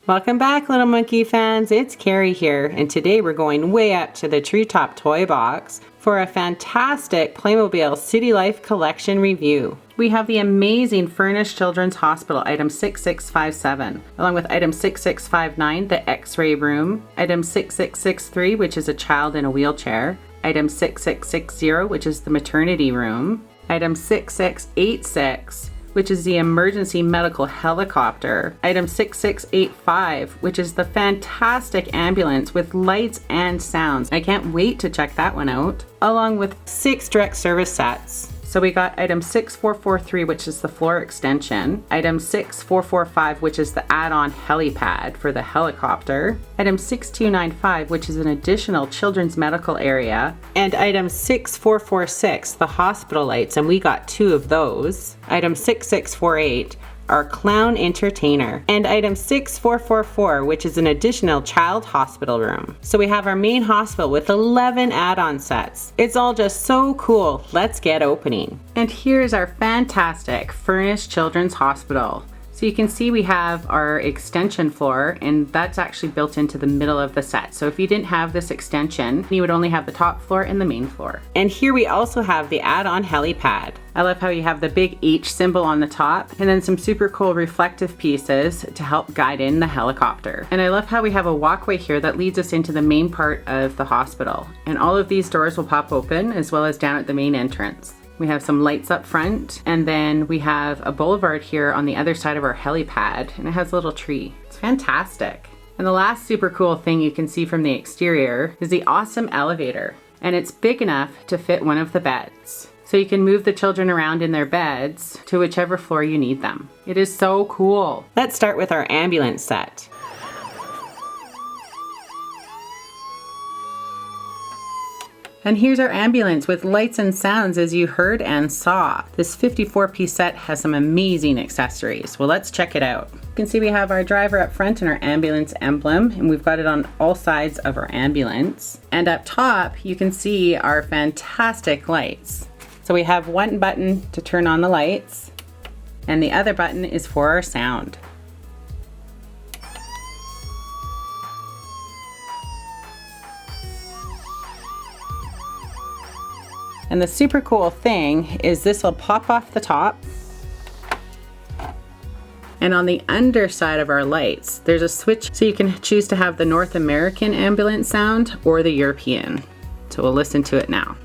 Welcome back, little monkey fans. It's Carrie here, and today we're going way up to the Treetop Toy Box for a fantastic Playmobil City Life collection review. We have the amazing Furnished Children's Hospital, item 6657, along with item 6659, the Xray Room, item 6663, which is a child in a wheelchair, item 6660, which is the Maternity Room, item 6686, which is the emergency medical helicopter, item 6685, which is the fantastic ambulance with lights and sounds. I can't wait to check that one out, along with 6 direct service sets. So we got item 6443, which is the floor extension, item 6445, which is the add-on helipad for the helicopter, item 6295, which is an additional children's medical area, and item 6446, the hospital lights, and we got 2 of those, item 6648, our clown entertainer, and item 6444, which is an additional child hospital room. So we have our main hospital with 11 add-on sets. It's all just so cool. Let's get opening. And here's our fantastic Furnished Children's Hospital. So you can see we have our extension floor, and that's actually built into the middle of the set. So if you didn't have this extension, you would only have the top floor and the main floor. And here we also have the add-on helipad. I love how you have the big H symbol on the top, and then some super cool reflective pieces to help guide in the helicopter. And I love how we have a walkway here that leads us into the main part of the hospital. And all of these doors will pop open, as well as down at the main entrance. We have some lights up front, and then we have a boulevard here on the other side of our helipad, and it has a little tree. It's fantastic. And the last super cool thing you can see from the exterior is the awesome elevator, and it's big enough to fit one of the beds. So you can move the children around in their beds to whichever floor you need them. It is so cool. Let's start with our ambulance set. And here's our ambulance with lights and sounds, as you heard and saw. This 54-piece set has some amazing accessories. Well, let's check it out. You can see we have our driver up front and our ambulance emblem, and we've got it on all sides of our ambulance. And up top, you can see our fantastic lights. So we have one button to turn on the lights, and the other button is for our sound. And the super cool thing is this will pop off the top. And on the underside of our lights, there's a switch so you can choose to have the North American ambulance sound or the European. So we'll listen to it now.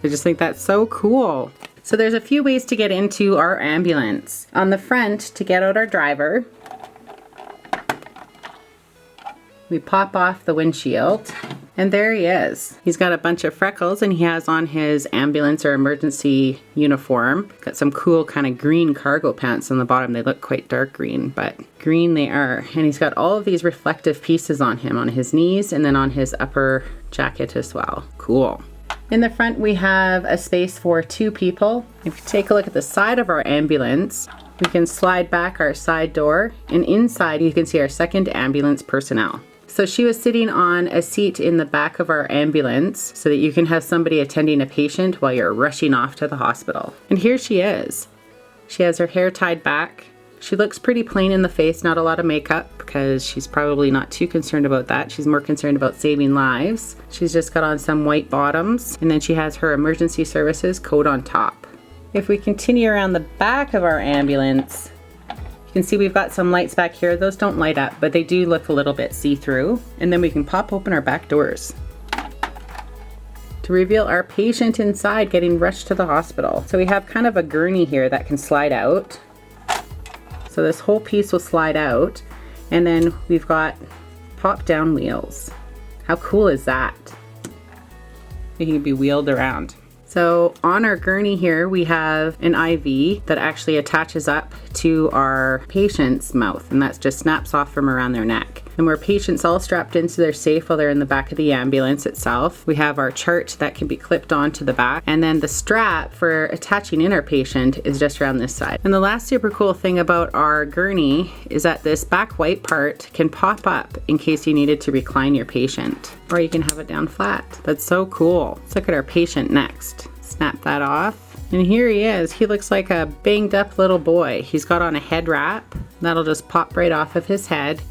I just think that's so cool. So there's a few ways to get into our ambulance. On the front, to get out our driver, we pop off the windshield, and there he is. He's got a bunch of freckles, and he has on his ambulance or emergency uniform. Got some cool kind of green cargo pants on the bottom. They look quite dark green, but green they are. And he's got all of these reflective pieces on him, on his knees, and then on his upper jacket as well. Cool. In the front, we have a space for 2 people. If you take a look at the side of our ambulance, we can slide back our side door, and inside you can see our second ambulance personnel. So she was sitting on a seat in the back of our ambulance so that you can have somebody attending a patient while you're rushing off to the hospital. And here she is. She has her hair tied back. She looks pretty plain in the face, not a lot of makeup, because she's probably not too concerned about that. She's more concerned about saving lives. She's just got on some white bottoms, and then she has her emergency services coat on top. If we continue around the back of our ambulance, you can see we've got some lights back here. Those don't light up, but they do look a little bit see-through. And then we can pop open our back doors to reveal our patient inside getting rushed to the hospital. So we have kind of a gurney here that can slide out. So this whole piece will slide out, and then we've got pop-down wheels. How cool is that? It can be wheeled around. So on our gurney here, we have an IV that actually attaches up to our patient's mouth, and that just snaps off from around their neck. And where patients all strapped into their safe while they're in the back of the ambulance itself, we have our chart that can be clipped onto the back, and then the strap for attaching in our patient is just around this side. And the last super cool thing about our gurney is that this back white part can pop up in case you needed to recline your patient, or you can have it down flat. That's so cool. Let's look at our patient next. Snap that off. And here he is. He looks like a banged up little boy. He's got on a head wrap. That'll just pop right off of his head.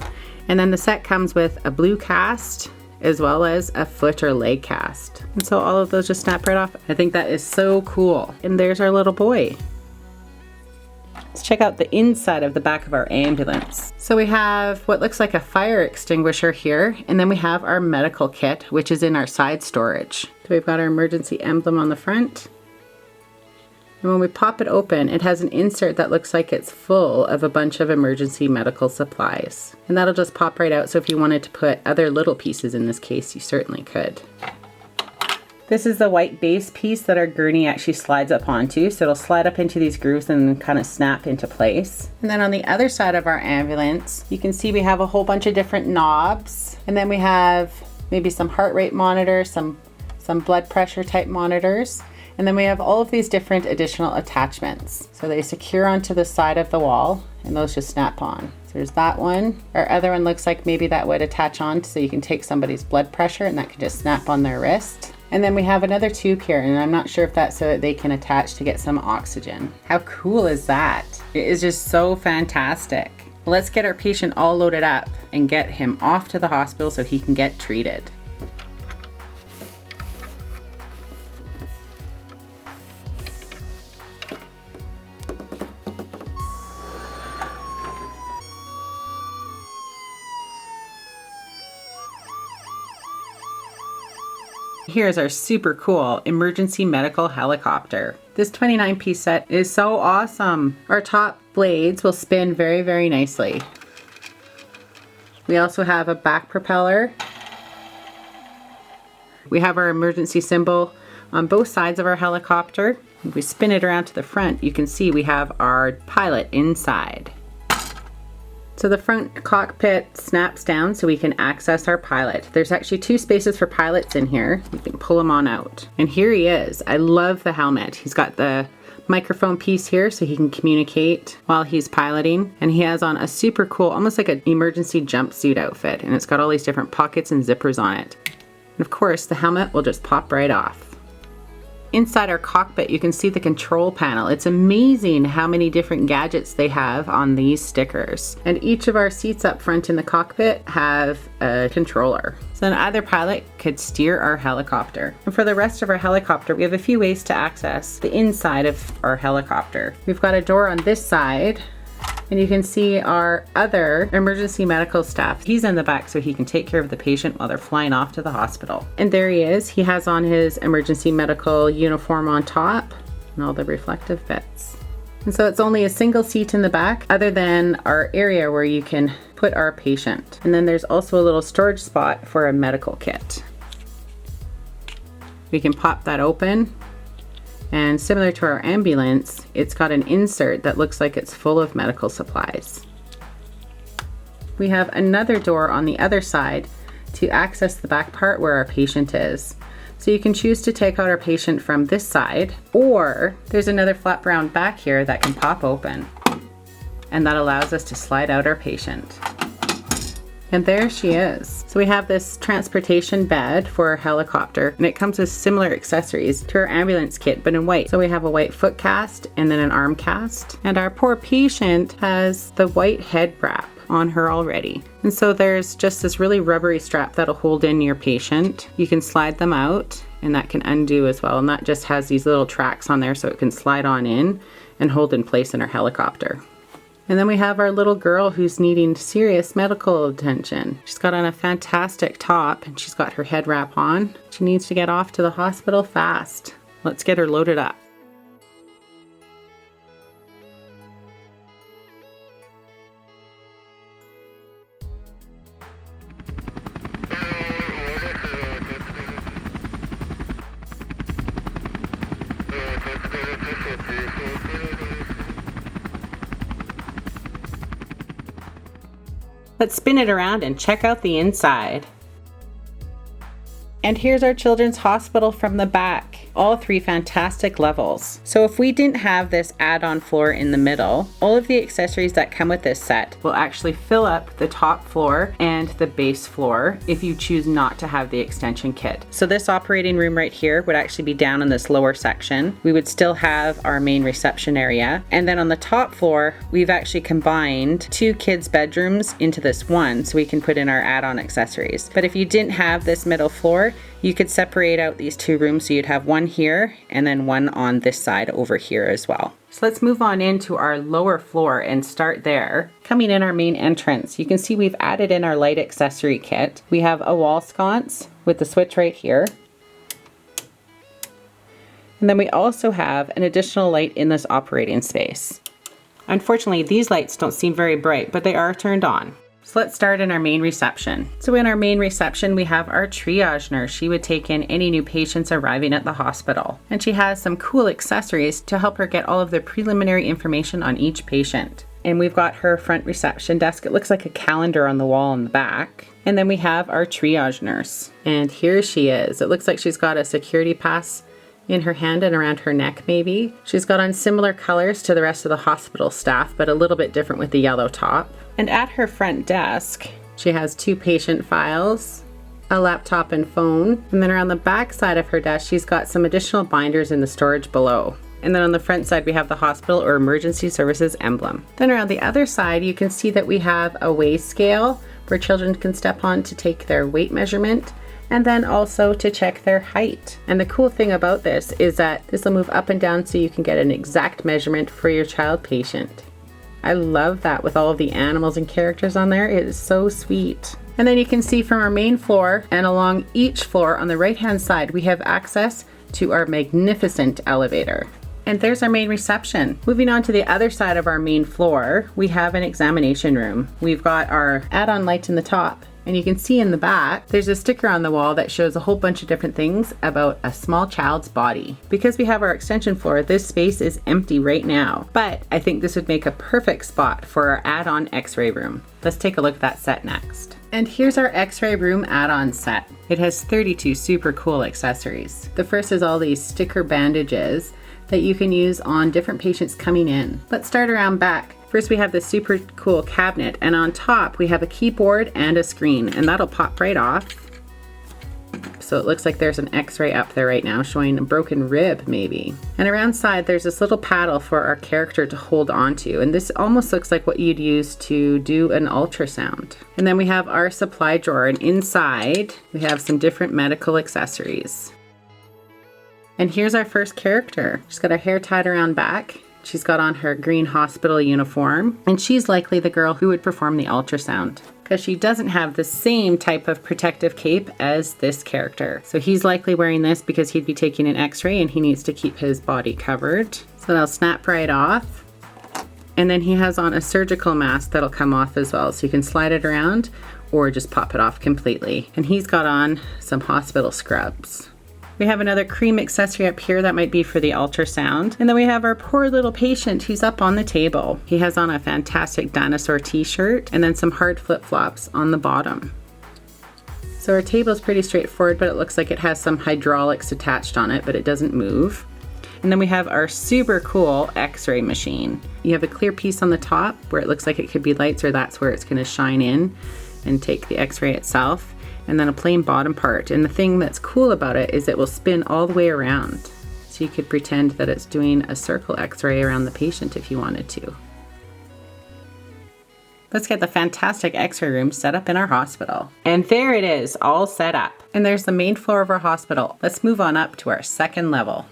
And then the set comes with a blue cast as well as a foot or leg cast. And so all of those just snap right off. I think that is so cool. And there's our little boy. Let's check out the inside of the back of our ambulance. So we have what looks like a fire extinguisher here, and then we have our medical kit, which is in our side storage. So we've got our emergency emblem on the front. And when we pop it open, it has an insert that looks like it's full of a bunch of emergency medical supplies. And that'll just pop right out, so if you wanted to put other little pieces in this case, you certainly could. This is the white base piece that our gurney actually slides up onto, so it'll slide up into these grooves and kind of snap into place. And then on the other side of our ambulance, you can see we have a whole bunch of different knobs. And then we have maybe some heart rate monitors, some blood pressure type monitors. And then we have all of these different additional attachments. So they secure onto the side of the wall and those just snap on. So there's that one. Our other one looks like maybe that would attach on so you can take somebody's blood pressure and that can just snap on their wrist. And then we have another tube here, and I'm not sure if that's so that they can attach to get some oxygen. How cool is that? It is just so fantastic. Let's get our patient all loaded up and get him off to the hospital so he can get treated. Here's our super cool emergency medical helicopter. This 29-piece set is so awesome. Our top blades will spin very, very nicely. We also have a back propeller. We have our emergency symbol on both sides of our helicopter. If we spin it around to the front, you can see we have our pilot inside. So the front cockpit snaps down so we can access our pilot. There's actually 2 spaces for pilots in here. You can pull him on out. And here he is. I love the helmet. He's got the microphone piece here so he can communicate while he's piloting. And he has on a super cool, almost like an emergency jumpsuit outfit. And it's got all these different pockets and zippers on it. And of course, the helmet will just pop right off. Inside our cockpit, you can see the control panel. It's amazing how many different gadgets they have on these stickers. And each of our seats up front in the cockpit have a controller. So either pilot could steer our helicopter. And for the rest of our helicopter, we have a few ways to access the inside of our helicopter. We've got a door on this side, and you can see our other emergency medical staff. He's in the back so he can take care of the patient while they're flying off to the hospital. And there he is. He has on his emergency medical uniform on top and all the reflective bits. And so it's only a single seat in the back other than our area where you can put our patient. And then there's also a little storage spot for a medical kit. We can pop that open. And similar to our ambulance, it's got an insert that looks like it's full of medical supplies. We have another door on the other side to access the back part where our patient is. So you can choose to take out our patient from this side, or there's another flap round back here that can pop open. And that allows us to slide out our patient. And there she is. So we have this transportation bed for our helicopter, and it comes with similar accessories to our ambulance kit, but in white. So we have a white foot cast and then an arm cast. And our poor patient has the white head wrap on her already. And so there's just this really rubbery strap that'll hold in your patient. You can slide them out, and that can undo as well. And that just has these little tracks on there so it can slide on in and hold in place in our helicopter. And then we have our little girl who's needing serious medical attention. She's got on a fantastic top and she's got her head wrap on. She needs to get off to the hospital fast. Let's get her loaded up. Let's spin it around and check out the inside. And here's our children's hospital from the back. All 3 fantastic levels. So if we didn't have this add-on floor in the middle, all of the accessories that come with this set will actually fill up the top floor and the base floor if you choose not to have the extension kit. So this operating room right here would actually be down in this lower section. We would still have our main reception area. And then on the top floor, we've actually combined 2 kids' bedrooms into this one so we can put in our add-on accessories. But if you didn't have this middle floor, you could separate out these 2 rooms so you'd have one here and then one on this side over here as well. So let's move on into our lower floor and start there. Coming in our main entrance, you can see we've added in our light accessory kit. We have a wall sconce with the switch right here. And then we also have an additional light in this operating space. Unfortunately, these lights don't seem very bright, but they are turned on. So let's start in our main reception. So in our main reception, we have our triage nurse. She would take in any new patients arriving at the hospital. And she has some cool accessories to help her get all of the preliminary information on each patient. And we've got her front reception desk. It looks like a calendar on the wall in the back. And then we have our triage nurse. And here she is. It looks like she's got a security pass in her hand and around her neck maybe. She's got on similar colors to the rest of the hospital staff, but a little bit different with the yellow top. And at her front desk, she has 2 patient files, a laptop and phone. And then around the back side of her desk, she's got some additional binders in the storage below. And then on the front side, we have the hospital or emergency services emblem. Then around the other side, you can see that we have a weigh scale where children can step on to take their weight measurement, and then also to check their height. And the cool thing about this is that this will move up and down so you can get an exact measurement for your child patient. I love that with all of the animals and characters on there. It is so sweet. And then you can see from our main floor and along each floor on the right hand side, we have access to our magnificent elevator. And there's our main reception. Moving on to the other side of our main floor, we have an examination room. We've got our add-on light in the top. And you can see in the back, there's a sticker on the wall that shows a whole bunch of different things about a small child's body. Because we have our extension floor, this space is empty right now. But I think this would make a perfect spot for our add-on Xray room. Let's take a look at that set next. And here's our Xray room add-on set. It has 32 super cool accessories. The first is all these sticker bandages that you can use on different patients coming in. Let's start around back. First we have this super cool cabinet, and on top we have a keyboard and a screen, and that'll pop right off. So it looks like there's an X-ray up there right now showing a broken rib maybe. And around side there's this little paddle for our character to hold onto, and this almost looks like what you'd use to do an ultrasound. And then we have our supply drawer, and inside we have some different medical accessories. And here's our first character. She's got her hair tied around back. She's got on her green hospital uniform, and she's likely the girl who would perform the ultrasound because she doesn't have the same type of protective cape as this character. So he's likely wearing this because he'd be taking an X-ray and he needs to keep his body covered. So that'll snap right off. And then he has on a surgical mask that'll come off as well. So you can slide it around or just pop it off completely. And he's got on some hospital scrubs. We have another cream accessory up here that might be for the ultrasound. And then we have our poor little patient who's up on the table. He has on a fantastic dinosaur t-shirt and then some hard flip-flops on the bottom. So our table is pretty straightforward, but it looks like it has some hydraulics attached on it, but it doesn't move. And then we have our super cool X-ray machine. You have a clear piece on the top where it looks like it could be lights, or that's where it's going to shine in and take the X-ray itself. And then a plain bottom part. And the thing that's cool about it is it will spin all the way around. So you could pretend that it's doing a circle X-ray around the patient if you wanted to. Let's get the fantastic X-ray room set up in our hospital. And there it is, all set up. And there's the main floor of our hospital. Let's move on up to our second level.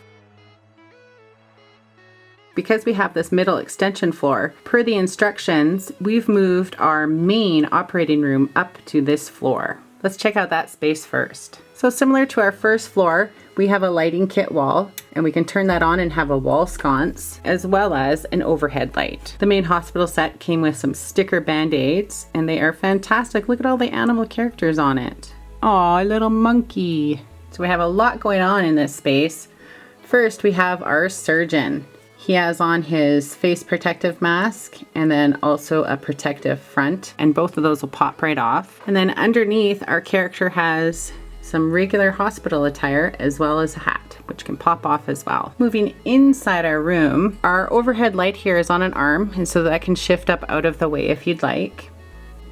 Because we have this middle extension floor, per the instructions, we've moved our main operating room up to this floor. Let's check out that space first. So similar to our first floor, we have a lighting kit wall, and we can turn that on and have a wall sconce, as well as an overhead light. The main hospital set came with some sticker band-aids, and they are fantastic. Look at all the animal characters on it. Aw, little monkey. So we have a lot going on in this space. First, we have our surgeon. He has on his face protective mask and then also a protective front, and both of those will pop right off. And then underneath, our character has some regular hospital attire, as well as a hat, which can pop off as well. Moving inside our room, our overhead light here is on an arm, and so that can shift up out of the way if you'd like.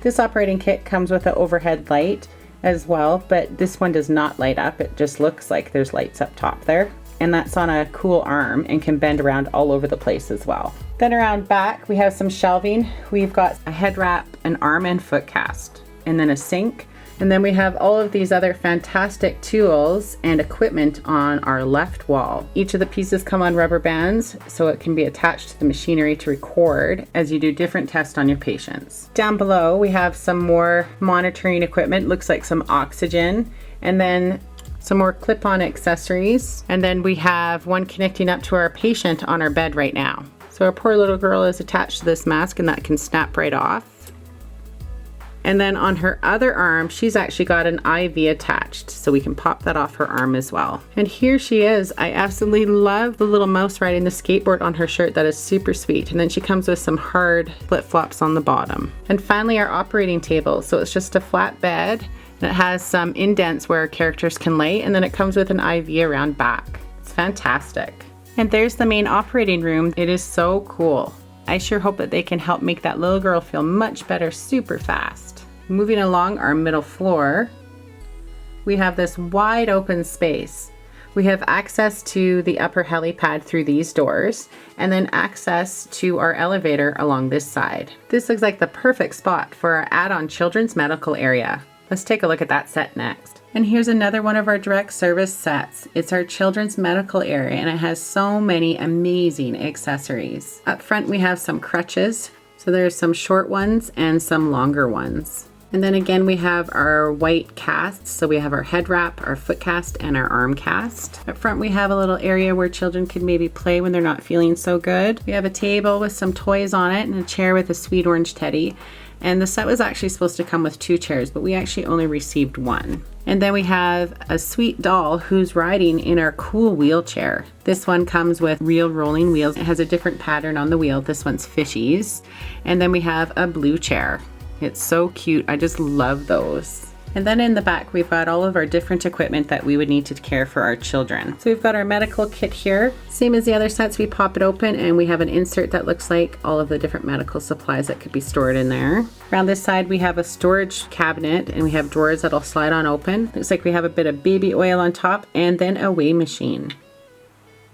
This operating kit comes with an overhead light as well, but this one does not light up. It just looks like there's lights up top there. And that's on a cool arm and can bend around all over the place as well. Then around back, we have some shelving. We've got a head wrap, an arm and foot cast, and then a sink. And then we have all of these other fantastic tools and equipment on our left wall. Each of the pieces come on rubber bands, so it can be attached to the machinery to record as you do different tests on your patients. Down below, we have some more monitoring equipment. Looks like some oxygen, and then some more clip-on accessories. And then we have one connecting up to our patient on our bed right now. So our poor little girl is attached to this mask, and that can snap right off. And then on her other arm, she's actually got an IV attached, so we can pop that off her arm as well. And here she is. I absolutely love the little mouse riding the skateboard on her shirt. That is super sweet. And then she comes with some hard flip-flops on the bottom. And finally, our operating table. So it's just a flat bed, and it has some indents where our characters can lay, and then it comes with an IV around back. It's fantastic. And there's the main operating room. It is so cool. I sure hope that they can help make that little girl feel much better super fast. Moving along our middle floor, we have this wide open space. We have access to the upper helipad through these doors, and then access to our elevator along this side. This looks like the perfect spot for our add-on children's medical area. Let's take a look at that set next. And here's another one of our direct service sets. It's our children's medical area, and it has so many amazing accessories. Up front we have some crutches. So there's some short ones and some longer ones. And then again we have our white casts. So we have our head wrap, our foot cast, and our arm cast. Up front we have a little area where children can maybe play when they're not feeling so good. We have a table with some toys on it and a chair with a sweet orange teddy. And the set was actually supposed to come with 2 chairs, but we actually only received 1. And then we have a sweet doll who's riding in our cool wheelchair. This one comes with real rolling wheels. It has a different pattern on the wheel. This one's fishies. And then we have a blue chair. It's so cute. I just love those. And then in the back, we've got all of our different equipment that we would need to care for our children. So we've got our medical kit here. Same as the other sets, we pop it open and we have an insert that looks like all of the different medical supplies that could be stored in there. Around this side, we have a storage cabinet and we have drawers that'll slide on open. Looks like we have a bit of baby oil on top and then a weigh machine.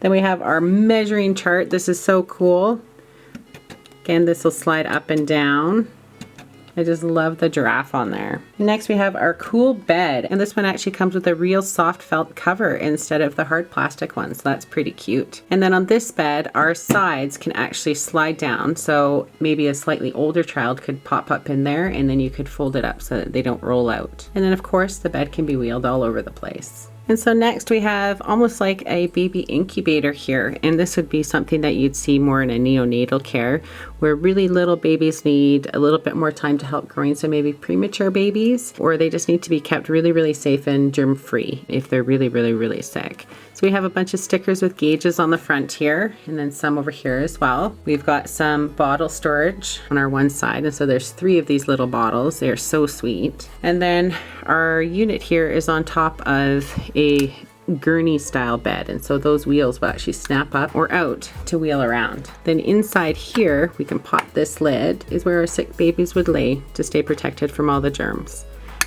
Then we have our measuring chart. This is so cool. Again, this will slide up and down. I just love the giraffe on there. Next we have our cool bed, and this one actually comes with a real soft felt cover instead of the hard plastic one, so that's pretty cute. And then on this bed, our sides can actually slide down, so maybe a slightly older child could pop up in there and then you could fold it up so that they don't roll out. And then of course the bed can be wheeled all over the place. And so next we have almost like a baby incubator here, and this would be something that you'd see more in a neonatal care where really little babies need a little bit more time to help growing, so maybe premature babies, or they just need to be kept really safe and germ free if they're really sick. So we have a bunch of stickers with gauges on the front here, and then some over here as well. We've got some bottle storage on our one side, and so there's 3 of these little bottles. They are so sweet. And then our unit here is on top of a gurney style bed, and so those wheels will actually snap up or out to wheel around. Then inside here we can pop this lid, is where our sick babies would lay to stay protected from all the germs.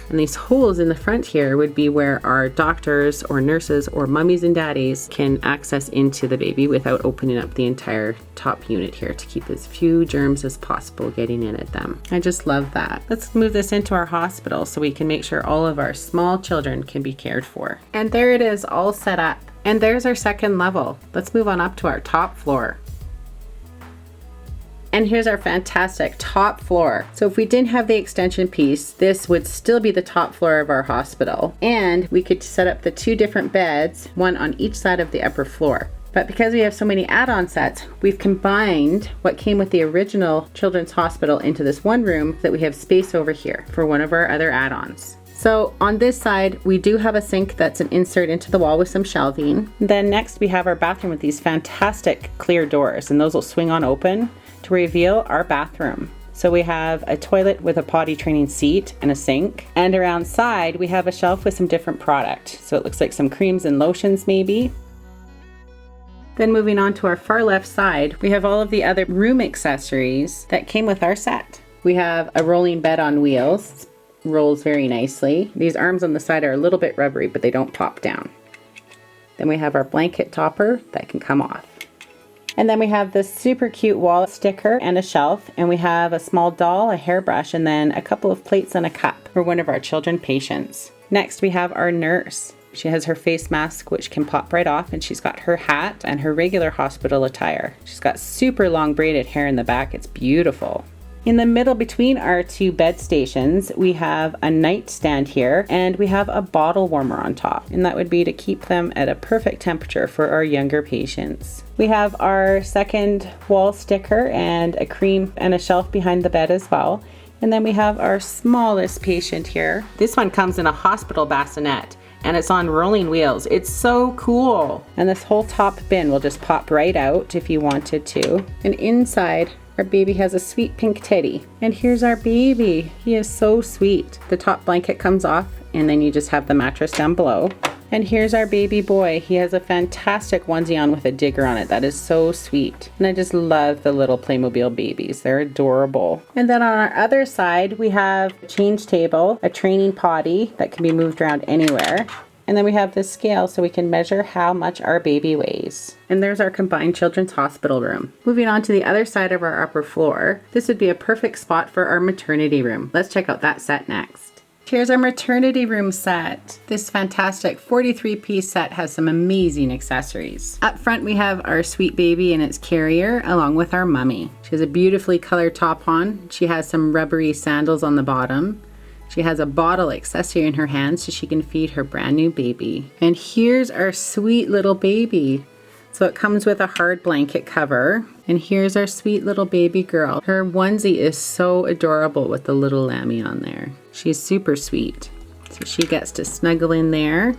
And these holes in the front here would be where our doctors or nurses or mummies and daddies can access into the baby without opening up the entire top unit here to keep as few germs as possible getting in at them. I just love that. Let's move this into our hospital so we can make sure all of our small children can be cared for. And there it is, all set up. And there's our second level. Let's move on up to our top floor. And here's our fantastic top floor. So if we didn't have the extension piece, this would still be the top floor of our hospital. And we could set up the 2 different beds, one on each side of the upper floor. But because we have so many add-on sets, we've combined what came with the original children's hospital into this one room that we have space over here for one of our other add-ons. So on this side, we do have a sink that's an insert into the wall with some shelving. Then next we have our bathroom with these fantastic clear doors, and those will swing on open to reveal our bathroom. So we have a toilet with a potty training seat and a sink. And around side, we have a shelf with some different product. So it looks like some creams and lotions maybe. Then moving on to our far left side, we have all of the other room accessories that came with our set. We have a rolling bed on wheels. Rolls very nicely. These arms on the side are a little bit rubbery, but they don't pop down. Then we have our blanket topper that can come off. And then we have this super cute wall sticker and a shelf, and we have a small doll, a hairbrush, and then a couple of plates and a cup for one of our children patients. Next we have our nurse. She has her face mask, which can pop right off, and she's got her hat and her regular hospital attire. She's got super long braided hair in the back. It's beautiful. In the middle between our two bed stations, we have a nightstand here, and we have a bottle warmer on top, and that would be to keep them at a perfect temperature for our younger patients. We have our second wall sticker and a cream and a shelf behind the bed as well. And then we have our smallest patient here. This one comes in a hospital bassinet, and it's on rolling wheels. It's so cool. And this whole top bin will just pop right out if you wanted to. And inside, our baby has a sweet pink teddy. And here's our baby. He is so sweet. The top blanket comes off, and then you just have the mattress down below. And here's our baby boy. He has a fantastic onesie on with a digger on it. That is so sweet. And I just love the little Playmobil babies. They're adorable. And then on our other side, we have a change table, a training potty that can be moved around anywhere. And then we have this scale so we can measure how much our baby weighs. And there's our combined children's hospital room. Moving on to the other side of our upper floor, this would be a perfect spot for our maternity room. Let's check out that set next. Here's our maternity room set. This fantastic 43-piece set has some amazing accessories. Up front we have our sweet baby and its carrier along with our mummy. She has a beautifully colored top on. She has some rubbery sandals on the bottom. She has a bottle accessory in her hand so she can feed her brand new baby. And here's our sweet little baby. So it comes with a hard blanket cover. And here's our sweet little baby girl. Her onesie is so adorable with the little lammy on there. She's super sweet. So she gets to snuggle in there.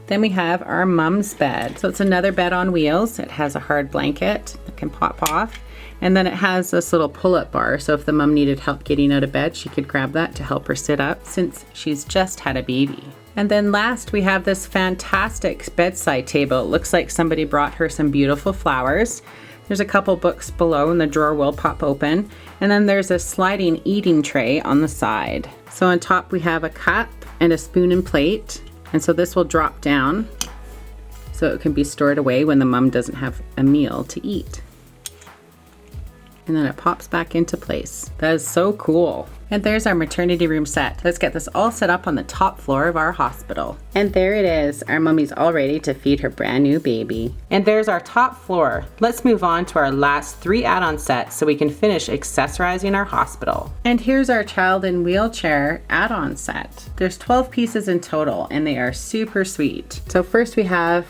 Then we have our mom's bed. So it's another bed on wheels. It has a hard blanket that can pop off. And then it has this little pull-up bar. So if the mom needed help getting out of bed, she could grab that to help her sit up since she's just had a baby. And then last we have this fantastic bedside table. It looks like somebody brought her some beautiful flowers. There's a couple books below and the drawer will pop open. And then there's a sliding eating tray on the side. So on top we have a cup and a spoon and plate. And so this will drop down so it can be stored away when the mom doesn't have a meal to eat. And then it pops back into place. That is so cool. And there's our maternity room set. Let's get this all set up on the top floor of our hospital. And there it is. Our mummy's all ready to feed her brand new baby. And there's our top floor. Let's move on to our last 3 add-on sets so we can finish accessorizing our hospital. And here's our child in wheelchair add-on set. There's 12 pieces in total and they are super sweet. So first we have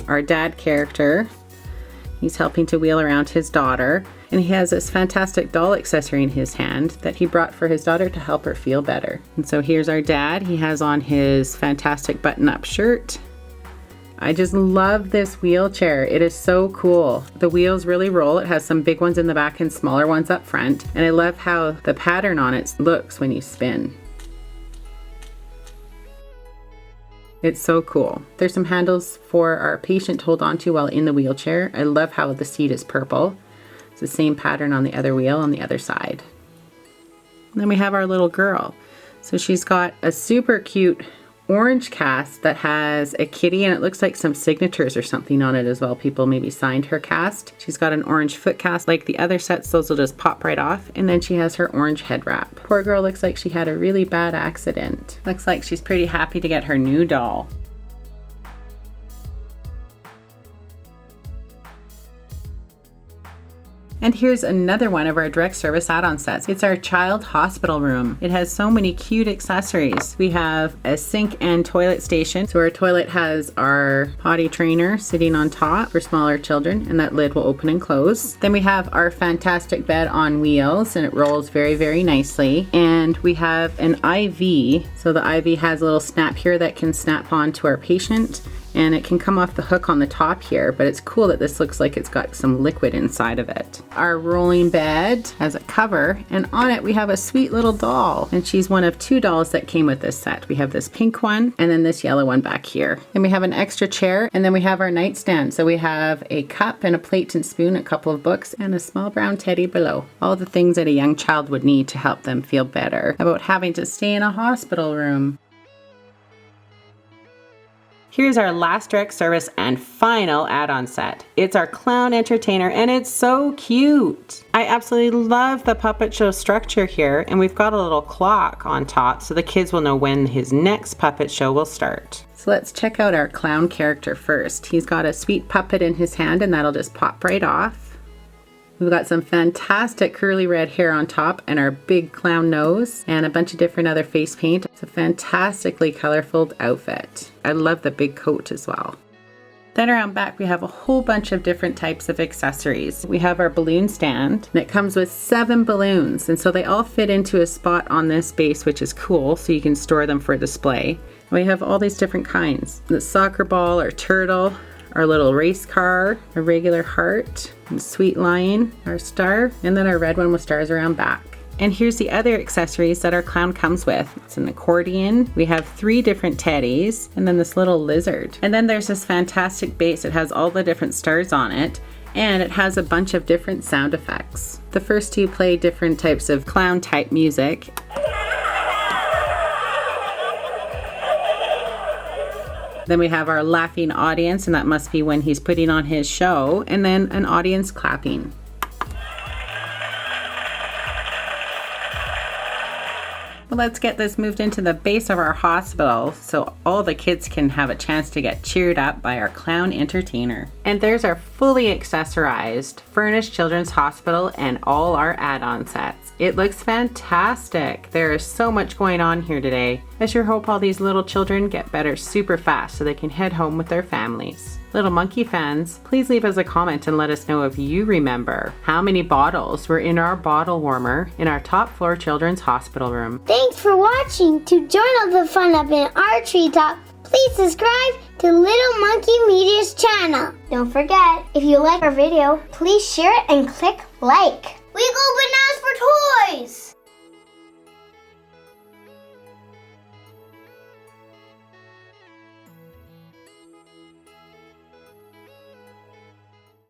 our dad character. He's helping to wheel around his daughter. And he has this fantastic doll accessory in his hand that he brought for his daughter to help her feel better. And so here's our dad. He has on his fantastic button-up shirt. I just love this wheelchair. It is so cool. The wheels really roll. It has some big ones in the back and smaller ones up front. And I love how the pattern on it looks when you spin. It's so cool. There's some handles for our patient to hold on to while in the wheelchair. I love how the seat is purple. The same pattern on the other wheel on the other side. And then we have our little girl. So she's got a super cute orange cast that has a kitty and it looks like some signatures or something on it as well. People maybe signed her cast. She's got an orange foot cast like the other sets. Those will just pop right off. And then she has her orange head wrap. Poor girl looks like she had a really bad accident. Looks like she's pretty happy to get her new doll. And here's another one of our direct service add-on sets. It's our child hospital room. It has so many cute accessories. We have a sink and toilet station. So our toilet has our potty trainer sitting on top for smaller children, and that lid will open and close. Then we have our fantastic bed on wheels, and it rolls very, very nicely. And we have an IV. So the IV has a little snap here that can snap on to our patient. and it can come off the hook on the top here, but it's cool that this looks like it's got some liquid inside of it. Our rolling bed has a cover, and on it we have a sweet little doll, and she's one of 2 dolls that came with this set. We have this pink one and then this yellow one back here. Then we have an extra chair, and then we have our nightstand. So we have a cup and a plate and spoon, a couple of books, and a small brown teddy below. All the things that a young child would need to help them feel better about having to stay in a hospital room. Here's our last direct service and final add-on set. It's our clown entertainer, and it's so cute. I absolutely love the puppet show structure here, and we've got a little clock on top so the kids will know when his next puppet show will start. So let's check out our clown character first. He's got a sweet puppet in his hand, and that'll just pop right off. We've got some fantastic curly red hair on top and our big clown nose and a bunch of different other face paint. It's a fantastically colorful outfit. I love the big coat as well. Then around back we have a whole bunch of different types of accessories. We have our balloon stand, and it comes with 7 balloons, and so they all fit into a spot on this base, which is cool, so you can store them for display. And we have all these different kinds. The soccer ball, our turtle, our little race car, a regular heart, a sweet lion, our star, and then our red one with stars around back. And here's the other accessories that our clown comes with. It's an accordion, we have 3 different teddies, and then this little lizard. And then there's this fantastic base. It has all the different stars on it, and it has a bunch of different sound effects. The first 2 play different types of clown type music. Then we have our laughing audience, and that must be when he's putting on his show, and then an audience clapping. Well, let's get this moved into the base of our hospital so all the kids can have a chance to get cheered up by our clown entertainer. And there's our fully accessorized Furnished Children's Hospital and all our add-on sets. It looks fantastic. There is so much going on here today. I sure hope all these little children get better super fast so they can head home with their families. Little Monkey fans, please leave us a comment and let us know if you remember how many bottles were in our bottle warmer in our top floor children's hospital room. Thanks for watching. To join all the fun up in our treetop, please subscribe to Little Monkey Media's channel. Don't forget, if you like our video, please share it and click like. We go bananas for toys!